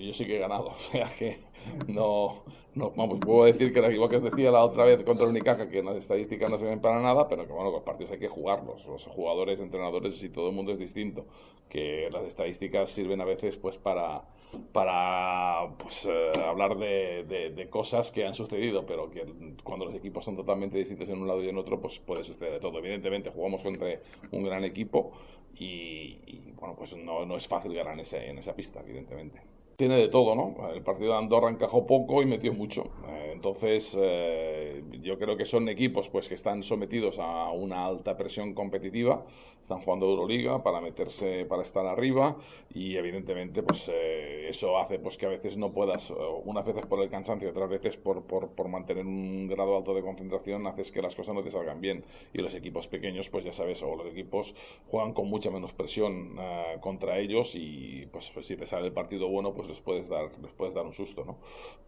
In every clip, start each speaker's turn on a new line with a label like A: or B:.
A: yo sí que he ganado, o sea que vamos, puedo decir que era igual que os decía la otra vez contra el Unicaja, que las estadísticas no se ven para nada, pero que bueno, los partidos hay que jugarlos, los jugadores, entrenadores y todo el mundo es distinto, que las estadísticas sirven a veces pues para pues, hablar de cosas que han sucedido, pero que cuando los equipos son totalmente distintos en un lado y en otro, pues puede suceder de todo. Evidentemente jugamos contra un gran equipo bueno, pues no es fácil ganar en esa pista, evidentemente. Tiene de todo, ¿no? El partido de Andorra encajó poco y metió mucho. Entonces, yo creo que son equipos pues, que están sometidos a una alta presión competitiva, están jugando Euroliga para meterse, para estar arriba y evidentemente pues, eso hace pues, que a veces no puedas, unas veces por el cansancio, otras veces por mantener un grado alto de concentración, haces que las cosas no te salgan bien. Y los equipos pequeños, pues ya sabes, o los equipos juegan con mucha menos presión contra ellos y pues si te sale el partido bueno, pues les puedes dar un susto, ¿no?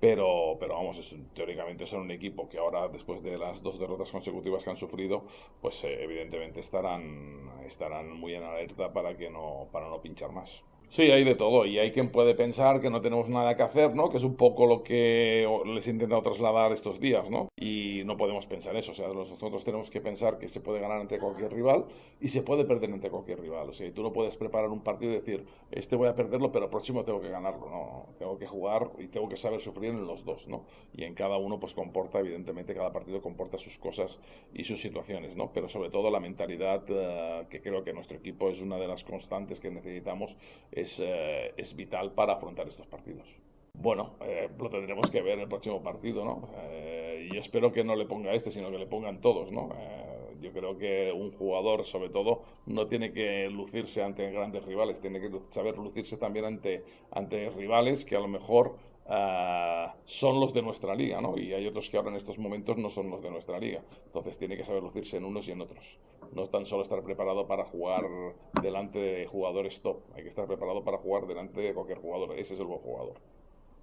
A: Pero vamos, teóricamente son un equipo que ahora, después de las dos derrotas consecutivas que han sufrido, pues evidentemente estarán muy en alerta para no pinchar más. Sí, hay de todo y hay quien puede pensar que no tenemos nada que hacer, ¿no? Que es un poco lo que les he intentado trasladar estos días, ¿no? Y no podemos pensar eso, o sea, nosotros tenemos que pensar que se puede ganar ante cualquier rival y se puede perder ante cualquier rival, o sea, y tú no puedes preparar un partido y decir, este voy a perderlo, pero el próximo tengo que ganarlo, no, tengo que jugar y tengo que saber sufrir en los dos, ¿no? Y en cada uno pues comporta, evidentemente, cada partido comporta sus cosas y sus situaciones, ¿no? Pero sobre todo la mentalidad, que creo que nuestro equipo es una de las constantes que necesitamos es vital para afrontar estos partidos. Bueno, lo tendremos que ver en el próximo partido, ¿no? Y espero que no le ponga este, sino que le pongan todos, ¿no? Yo creo que un jugador, sobre todo, no tiene que lucirse ante grandes rivales, tiene que saber lucirse también ante rivales que a lo mejor son los de nuestra liga, ¿no? Y hay otros que ahora en estos momentos no son los de nuestra liga. Entonces tiene que saber lucirse en unos y en otros. No tan solo estar preparado para jugar delante de jugadores top, hay que estar preparado para jugar delante de cualquier jugador. Ese es el buen jugador.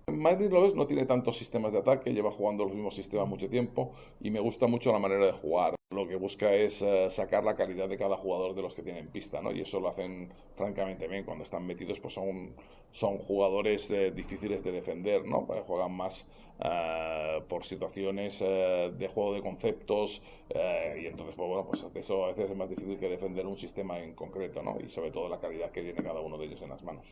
A: Madrid lo ves, no tiene tantos sistemas de ataque, lleva jugando los mismos sistemas mucho tiempo y me gusta mucho la manera de jugar. Lo que busca es sacar la calidad de cada jugador de los que tienen pista, ¿no? Y eso lo hacen francamente bien. Cuando están metidos, pues son jugadores difíciles de defender, ¿no? Juegan más por situaciones de juego de conceptos y entonces, pues bueno, pues eso a veces es más difícil que defender un sistema en concreto, ¿no? Y sobre todo la calidad que tiene cada uno de ellos en las manos.